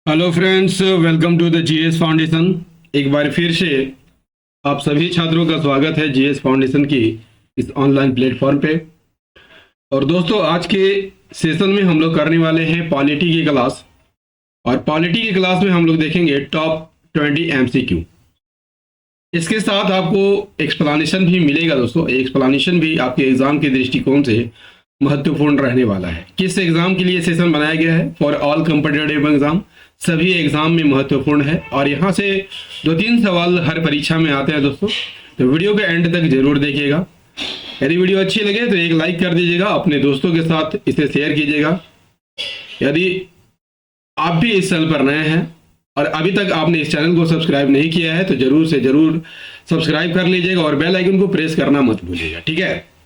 Hello friends, welcome to the GS foundation. एक बार फिर से आप सभी छात्रों का स्वागत है जीएस फाउंडेशन की इस ऑनलाइन प्लेटफॉर्म पे। और दोस्तों, आज के सेशन में हम लोग करने वाले हैं पॉलिटी की क्लास। और पॉलिटी की क्लास में हम लोग देखेंगे टॉप 20 एमसीक्यू। इसके साथ आपको एक्सप्लेनेशन भी मिलेगा दोस्तों। एक्सप्लेनेशन भी आपके एग्जाम के दृष्टिकोण से महत्वपूर्ण रहने वाला है। किस एग्जाम के लिए सेशन बनाया गया है? फॉर ऑल कॉम्पिटिटिव एग्जाम, सभी एग्जाम में महत्वपूर्ण है। और यहाँ से 2-3 सवाल हर परीक्षा में आते हैं दोस्तों, तो वीडियो के एंड तक जरूर देखिएगा। यदि वीडियो अच्छी लगे तो एक लाइक कर दीजिएगा, अपने दोस्तों के साथ इसे शेयर कीजिएगा। यदि आप भी इस चैनल पर नए हैं और अभी तक आपने इस चैनल को सब्सक्राइब नहीं किया है तो जरूर से जरूर सब्सक्राइब कर लीजिएगा और बेल आइकन को प्रेस करना मत भूलिएगा, ठीक है?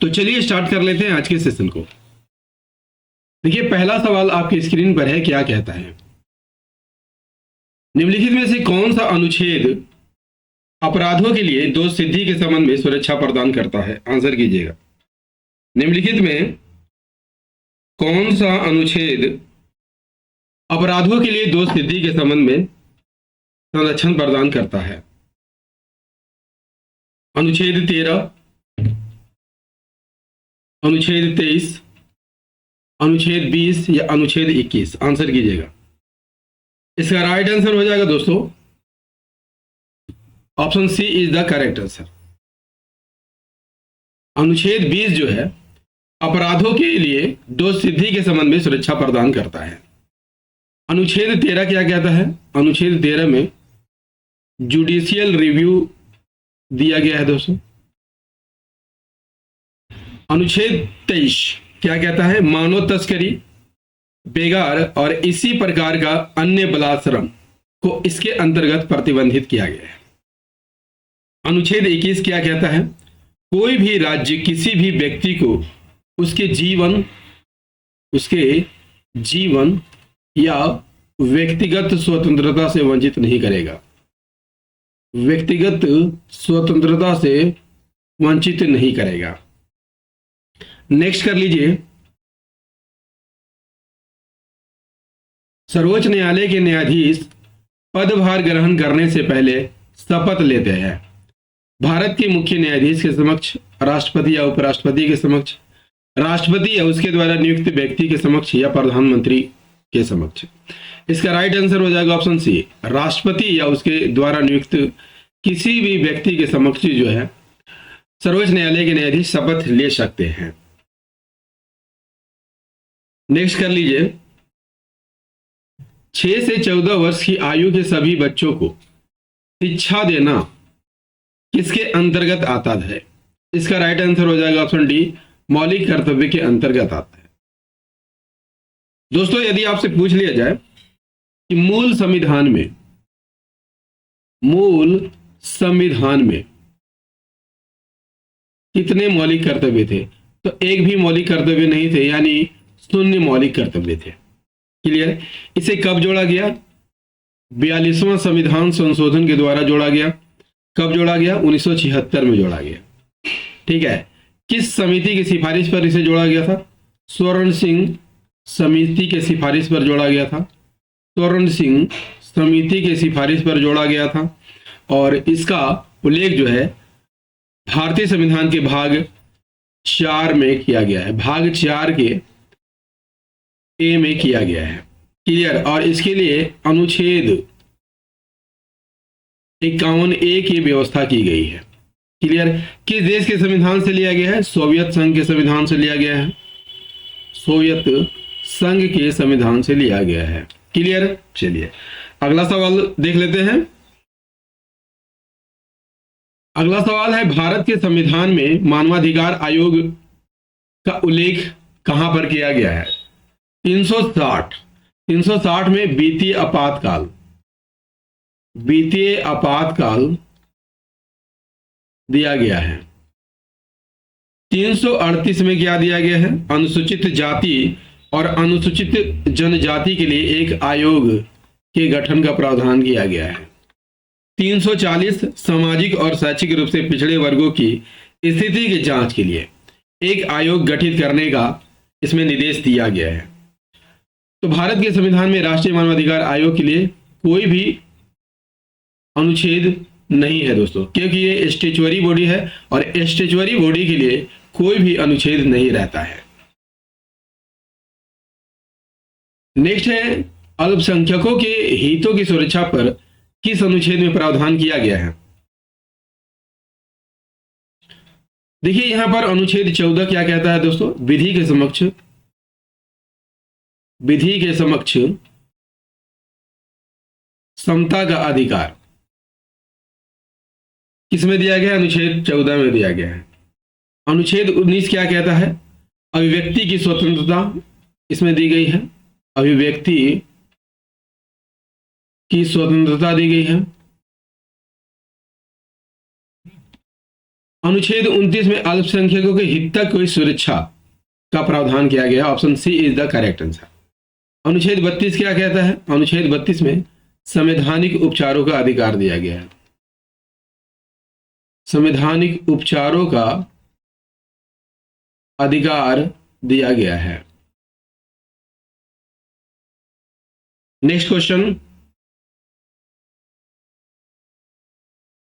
तो चलिए स्टार्ट कर लेते हैं आज के सेशन को। देखिए, पहला सवाल आपकी स्क्रीन पर है। क्या कहता है? निम्नलिखित में से कौन सा अनुच्छेद अपराधों के लिए दोष सिद्धि के संबंध में सुरक्षा प्रदान करता है? आंसर कीजिएगा। निम्नलिखित में कौन सा अनुच्छेद अपराधों के लिए दोष सिद्धि के संबंध में संरक्षण प्रदान करता है? अनुच्छेद 13, अनुच्छेद 23, अनुच्छेद 20 या अनुच्छेद 21? आंसर कीजिएगा। इसका राइट आंसर हो जाएगा दोस्तों option C is the correct answer. अनुच्छेद 20 जो है अपराधों के लिए दोष सिद्धि के संबंध में सुरक्षा प्रदान करता है। अनुच्छेद 13 क्या कहता है? अनुच्छेद 13 में जुडिशियल रिव्यू दिया गया है दोस्तों। अनुच्छेद 23 क्या कहता है? मानव तस्करी, बेगार और इसी प्रकार का अन्य बलात्श्रम को इसके अंतर्गत प्रतिबंधित किया गया है। अनुच्छेद 21 क्या कहता है? कोई भी राज्य किसी भी व्यक्ति को उसके जीवन या व्यक्तिगत स्वतंत्रता से वंचित नहीं करेगा। व्यक्तिगत स्वतंत्रता से वंचित नहीं करेगा। नेक्स्ट कर लीजिए। सर्वोच्च न्यायालय के न्यायाधीश पदभार ग्रहण करने से पहले शपथ लेते हैं। भारत के मुख्य न्यायाधीश के समक्ष, राष्ट्रपति या उपराष्ट्रपति के समक्ष, राष्ट्रपति या उसके द्वारा नियुक्त व्यक्ति के समक्ष या प्रधानमंत्री के समक्ष? इसका राइट आंसर हो जाएगा ऑप्शन सी, राष्ट्रपति या उसके द्वारा नियुक्त किसी भी व्यक्ति के समक्ष जो है सर्वोच्च न्यायालय के न्यायाधीश शपथ ले सकते हैं। नेक्स्ट कर लीजिए। 6 से 14 वर्ष की आयु के सभी बच्चों को शिक्षा देना किसके अंतर्गत आता है? इसका राइट आंसर हो जाएगा ऑप्शन डी, मौलिक कर्तव्य के अंतर्गत आता है। दोस्तों, यदि आपसे पूछ लिया जाए कि मूल संविधान में कितने मौलिक कर्तव्य थे, तो एक भी मौलिक कर्तव्य नहीं थे, यानी 0 मौलिक कर्तव्य थे। क्लियर? इसे कब जोड़ा गया? 42वां संविधान संशोधन के द्वारा जोड़ा गया। कब जोड़ा गया? 1976 में जोड़ा गया। ठीक है। किस समिति की सिफारिश पर इसे जोड़ा गया था? स्वर्ण सिंह समिति के सिफारिश पर जोड़ा गया था। स्वर्ण सिंह समिति के सिफारिश पर जोड़ा गया था। और इसका उल्लेख जो है भारतीय संविधान के भाग 4 में किया गया है। भाग 4 के ए में किया गया है। क्लियर? और इसके लिए अनुच्छेद 51A की व्यवस्था की गई है। क्लियर? किस देश के संविधान से लिया गया है? सोवियत संघ के संविधान से लिया गया है। सोवियत संघ के संविधान से लिया गया है। क्लियर? चलिए अगला सवाल देख लेते हैं। अगला सवाल है, भारत के संविधान में मानवाधिकार आयोग का उल्लेख कहां पर किया गया है? 360 में वित्तीय आपातकाल दिया गया है। 338 में क्या दिया गया है? अनुसूचित जाति और अनुसूचित जनजाति के लिए एक आयोग के गठन का प्रावधान किया गया है। 340 सामाजिक और शैक्षिक रूप से पिछड़े वर्गों की स्थिति की जांच के लिए एक आयोग गठित करने का इसमें निर्देश दिया गया है। तो भारत के संविधान में राष्ट्रीय मानवाधिकार आयोग के लिए कोई भी अनुच्छेद नहीं है दोस्तों, क्योंकि ये स्टेचुअरी बॉडी है और स्टेचुअरी बॉडी के लिए कोई भी अनुच्छेद नहीं रहता है। नेक्स्ट है अल्पसंख्यकों के हितों की सुरक्षा पर किस अनुच्छेद में प्रावधान किया गया है। देखिए यहां पर अनुच्छेद 14 क्या कहता है दोस्तों, विधि के समक्ष समता का अधिकार किसमें दिया गया है, अनुच्छेद 14 में दिया गया है। अनुच्छेद 19 क्या कहता है, अभिव्यक्ति की स्वतंत्रता इसमें दी गई है, अभिव्यक्ति की स्वतंत्रता दी गई है। अनुच्छेद 29 में अल्पसंख्यकों के हित तक की सुरक्षा का प्रावधान किया गया, option C is the correct answer. अनुच्छेद 32 क्या कहता है, अनुच्छेद 32 में संवैधानिक उपचारों का अधिकार दिया गया है, संवैधानिक उपचारों का अधिकार दिया गया है। नेक्स्ट क्वेश्चन,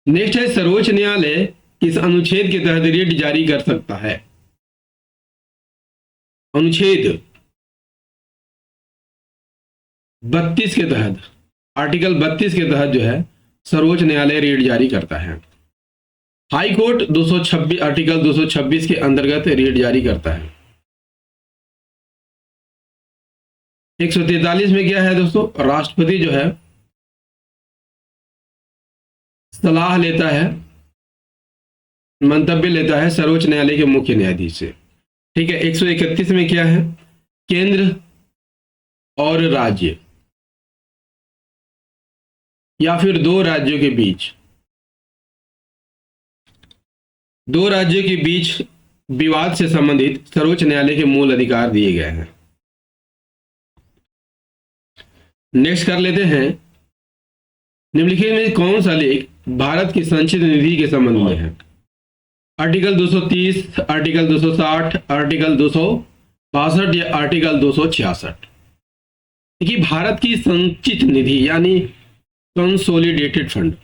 नेक्स्ट है सर्वोच्च न्यायालय किस अनुच्छेद के तहत रिट जारी कर सकता है। अनुच्छेद 32 के तहत, आर्टिकल 32 के तहत जो है सर्वोच्च न्यायालय रिट जारी करता है। हाई कोर्ट 226 आर्टिकल 226 के अंतर्गत रिट जारी करता है। 143 में क्या है दोस्तों, राष्ट्रपति जो है सलाह लेता है, मंतव्य लेता है सर्वोच्च न्यायालय के मुख्य न्यायाधीश से। ठीक है, 131 में क्या है, केंद्र और राज्य या फिर दो राज्यों के बीच विवाद से संबंधित सर्वोच्च न्यायालय के मूल अधिकार दिए गए हैं। नेक्स्ट कर लेते हैं, निम्नलिखित में कौन सा लेख भारत की संचित निधि के संबंध में है। आर्टिकल 230, आर्टिकल 260, आर्टिकल 262 या आर्टिकल 266। देखिए भारत की संचित निधि यानी कंसोलिडेटेड फंड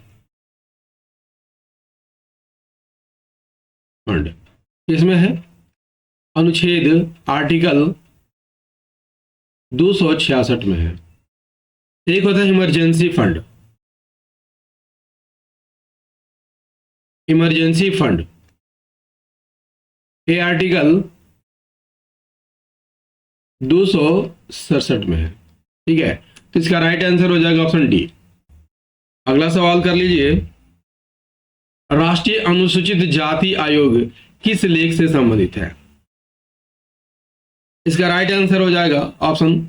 इसमें है, अनुच्छेद आर्टिकल 266 में है। एक होता है इमरजेंसी फंड, ये आर्टिकल 267 में है। ठीक है, तो इसका राइट आंसर हो जाएगा ऑप्शन डी। अगला सवाल कर लीजिए, राष्ट्रीय अनुसूचित जाति आयोग किस लेख से संबंधित है। इसका राइट आंसर हो जाएगा option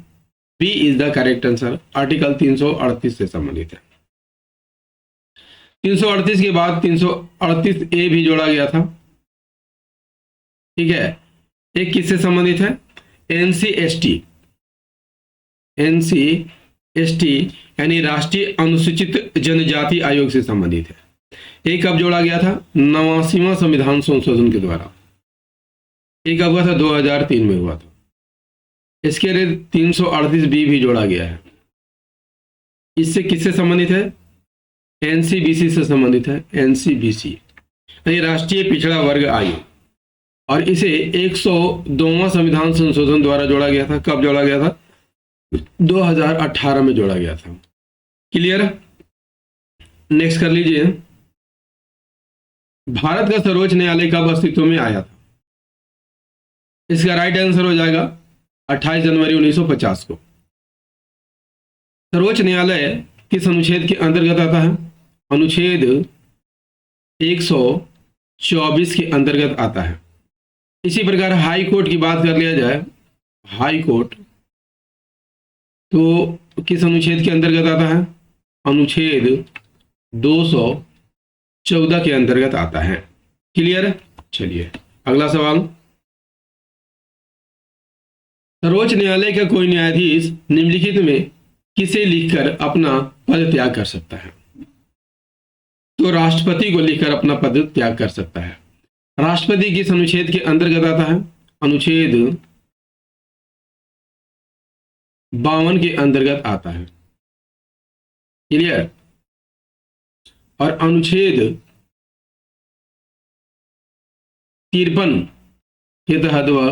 B is the correct answer, article 338 से संबंधित है। 338 के बाद 338 ए भी जोड़ा गया था। ठीक है, एक किससे संबंधित है, एनसीएसटी यानी राष्ट्रीय अनुसूचित जनजाति आयोग से संबंधित है। एक कब जोड़ा गया था, 89वां संविधान संशोधन के द्वारा। एक कब हुआ था, 2003 में हुआ था। इसके लिए 338 बी भी जोड़ा गया है। इससे किससे संबंधित है, एनसीबीसी से संबंधित है, एनसीबीसी यानी राष्ट्रीय पिछड़ा वर्ग आयोग, और इसे 102वां संविधान संशोधन द्वारा जोड़ा गया था। कब जोड़ा गया था, 2018 में जोड़ा गया था। क्लियर। नेक्स्ट कर लीजिए, भारत का सर्वोच्च न्यायालय कब अस्तित्व में आया था। इसका राइट आंसर हो जाएगा 28 जनवरी 1950 को। सर्वोच्च न्यायालय किस अनुच्छेद के अंतर्गत आता है, अनुच्छेद 124 के अंतर्गत आता है। इसी प्रकार हाई कोर्ट की बात कर लिया जाए, हाई कोर्ट तो किस अनुच्छेद के अंतर्गत आता है, अनुच्छेद 214 के अंतर्गत आता है। क्लियर। चलिए अगला सवाल, सर्वोच्च न्यायालय का कोई न्यायाधीश निम्नलिखित में किसे लिखकर अपना पद त्याग कर सकता है। तो राष्ट्रपति को लिखकर अपना पद त्याग कर सकता है। राष्ट्रपति किस अनुच्छेद के अंतर्गत आता है, अनुच्छेद 52 के अंतर्गत आता है। क्लियर। और अनुच्छेद 53 के तहत वह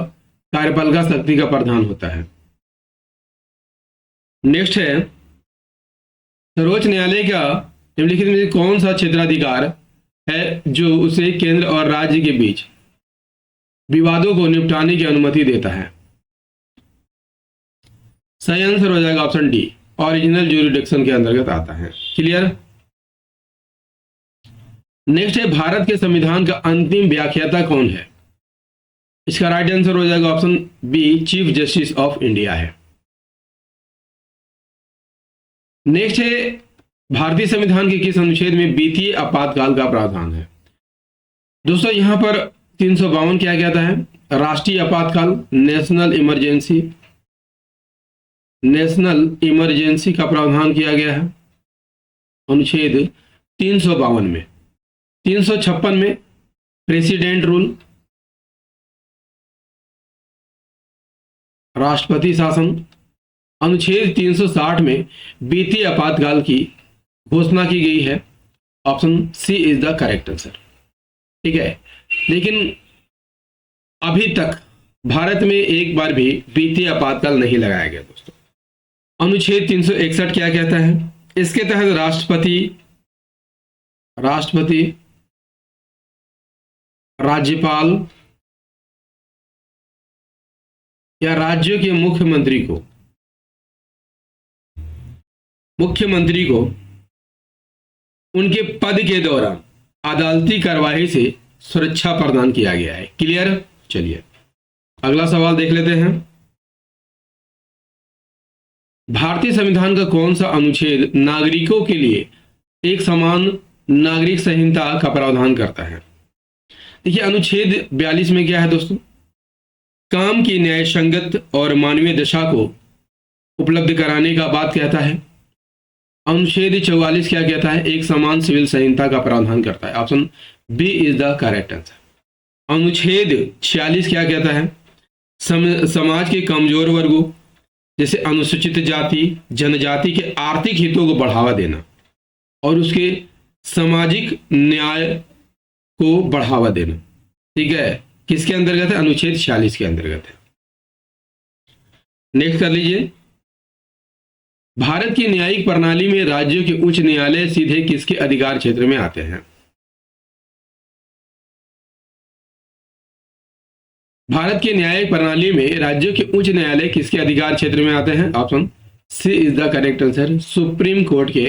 कार्यपालिका शक्ति का प्रधान होता है। नेक्स्ट है, सर्वोच्च न्यायालय का निम्नलिखित में से कौन सा क्षेत्राधिकार है जो उसे केंद्र और राज्य के बीच विवादों को निपटाने की अनुमति देता है? सही आंसर हो जाएगा ऑप्शन डी, ओरिजिनल ज्यूरिडिक्शन के अंतर्गत आता है। क्लियर। नेक्स्ट है, भारत के संविधान का अंतिम व्याख्याता कौन है? इसका राइट आंसर हो जाएगा option B, chief justice of India है। नेक्स्ट है, भारतीय संविधान के किस अनुच्छेद में वित्तीय आपातकाल का प्रावधान है? दोस्तों यहां पर 352 क्या कहता है? राष्ट्रीय आपातकाल, नेशनल इमरजेंसी का प्रावधान किया गया है अनुच्छेद 352 में। 356 में प्रेसिडेंट रूल, राष्ट्रपति शासन। अनुच्छेद 360 में वित्तीय आपातकाल की घोषणा की गई है। Option C is the correct answer. ठीक है, लेकिन अभी तक भारत में एक बार भी वित्तीय आपातकाल नहीं लगाया गया दोस्तों। अनुच्छेद 361 क्या कहता है? इसके तहत राष्ट्रपति, राज्यपाल या राज्यों के मुख्यमंत्री को उनके पद के दौरान अदालती कार्यवाही से सुरक्षा प्रदान किया गया है। क्लियर। चलिए अगला सवाल देख लेते हैं। भारतीय संविधान का कौन सा अनुच्छेद नागरिकों के लिए एक समान नागरिक संहिता का प्रावधान करता है? देखिए अनुच्छेद 42 में क्या है दोस्तों? काम की न्याय संगत और मानवीय दशा को उपलब्ध कराने का बात कहता है। अनुच्छेद 44 क्या कहता है? एक समान सिविल संहिता का प्रावधान करता है। Option B is the correct answer. अनुच्छेद 46 क्या कहता है? समाज के कमजोर वर्गों जैसे अनुसूचित जाति, जनजाति के आर्थिक हितों को बढ़ावा देना और उसके सामाजिक न्याय को बढ़ावा देना। ठीक है, किसके अंतर्गत है? अनुच्छेद 46 के अंतर्गत है। नेक्स्ट कर लीजिए, भारत की न्यायिक प्रणाली में राज्यों के उच्च न्यायालय सीधे किसके अधिकार क्षेत्र में आते हैं? भारत की न्यायिक प्रणाली में राज्यों के उच्च न्यायालय किसके अधिकार क्षेत्र में आते हैं? Option C is the correct answer, supreme court के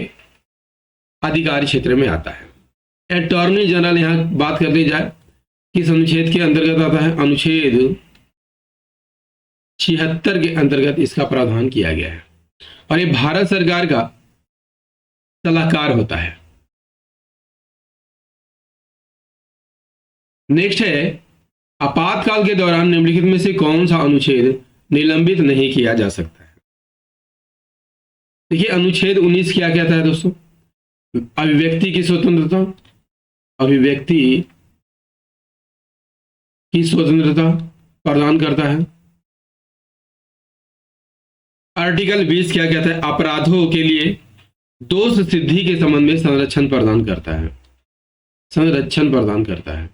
अधिकार क्षेत्र में आता है। अटॉर्नी जनरल यहां बात कर ली जाए किस अनुच्छेद के अंतर्गत आता है? अनुच्छेद 76 के अंतर्गत इसका प्रावधान किया गया है और ये भारत सरकार का सलाहकार होता है। नेक्स्ट है, आपातकाल के दौरान निम्नलिखित में से कौन सा अनुच्छेद निलंबित नहीं किया जा सकता है? देखिए अनुच्छेद 19 क्या कहता है दोस्तों? अभिव्यक्ति की स्वतंत्रता प्रदान करता है। आर्टिकल 20 क्या कहता है? अपराधों के लिए दोष सिद्धि के संबंध में संरक्षण प्रदान करता है।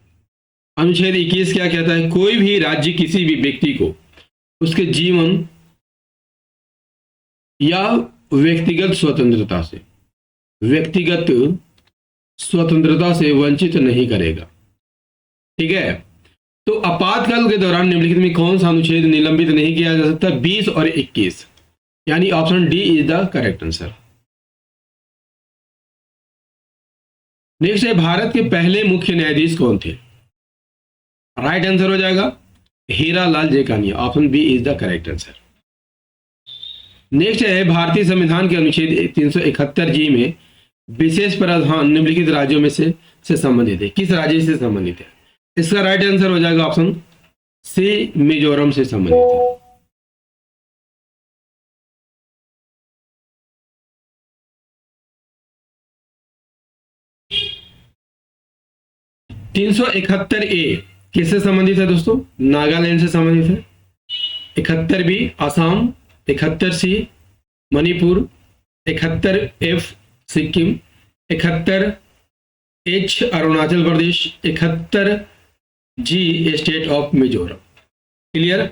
अनुच्छेद 21 क्या कहता है? कोई भी राज्य किसी भी व्यक्ति को उसके जीवन या व्यक्तिगत स्वतंत्रता से वंचित नहीं करेगा। ठीक है, तो आपातकाल के दौरान निम्नलिखित में कौन सा अनुच्छेद निलंबित नहीं किया जा सकता? 20 और 21, यानी option D is the correct answer. Next है, भारत के पहले मुख्य न्यायाधीश कौन थे? राइट आंसर हो जाएगा Hira Lal Jekania. Option B is the correct answer. Next है, भारतीय संविधान के अनुच्छेद 371 जी में विशेष प्रावधान निम्नलिखित राज्यों में से संबंधित है। किस राज्य से संबंधित है? इसका राइट आंसर हो जाएगा ऑप्शन सी, मिजोरम से संबंधित है। 371 ए किससे संबंधित है दोस्तों? नागालैंड से संबंधित है। 71 B Assam, 71C Manipur, 71F Sikkim, 71H Arunachal Pradesh, 71G state of Mizoram. Clear.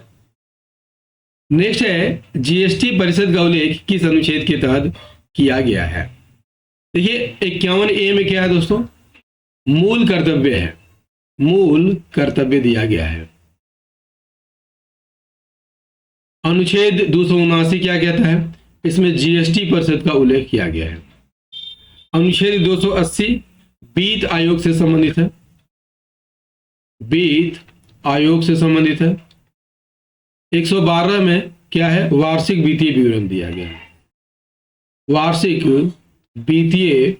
Next है जीएसटी परिषद का उल्लेख किस अनुच्छेद के तहत किया गया है। देखिए 51A में क्या है दोस्तों, मूल कर्तव्य है, मूल कर्तव्य दिया गया है। अनुच्छेद 279 क्या कहता है, इसमें जीएसटी परिषद का उल्लेख किया गया है। अनुच्छेद 280 वित्त आयोग से संबंधित है, वित्त आयोग से संबंधित है। 112 में क्या है, वार्षिक वित्तीय विवरण दिया गया है, वार्षिक वित्तीय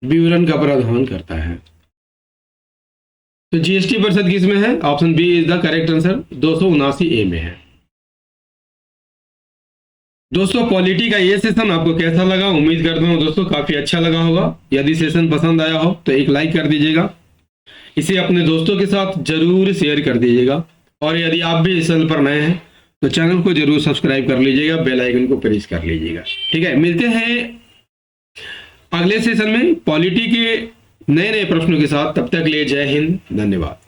विवरण का प्रावधान करता है। तो जीएसटी परिषद किस में है, option B is the correct answer, 279A में है। दोस्तों पॉलिटी का ये सेशन आपको कैसा लगा, उम्मीद करता हूँ दोस्तों काफी अच्छा लगा होगा। यदि सेशन पसंद आया हो तो एक लाइक कर दीजिएगा, इसे अपने दोस्तों के साथ जरूर शेयर कर दीजिएगा, और यदि आप भी इस चैनल पर नए हैं तो चैनल को जरूर सब्सक्राइब कर लीजिएगा, बेल आइकन को प्रेस कर लीजिएगा। ठीक है, मिलते हैं अगले सेशन में पॉलिटी के नए नए प्रश्नों के साथ। तब तक के लिए जय हिंद, धन्यवाद।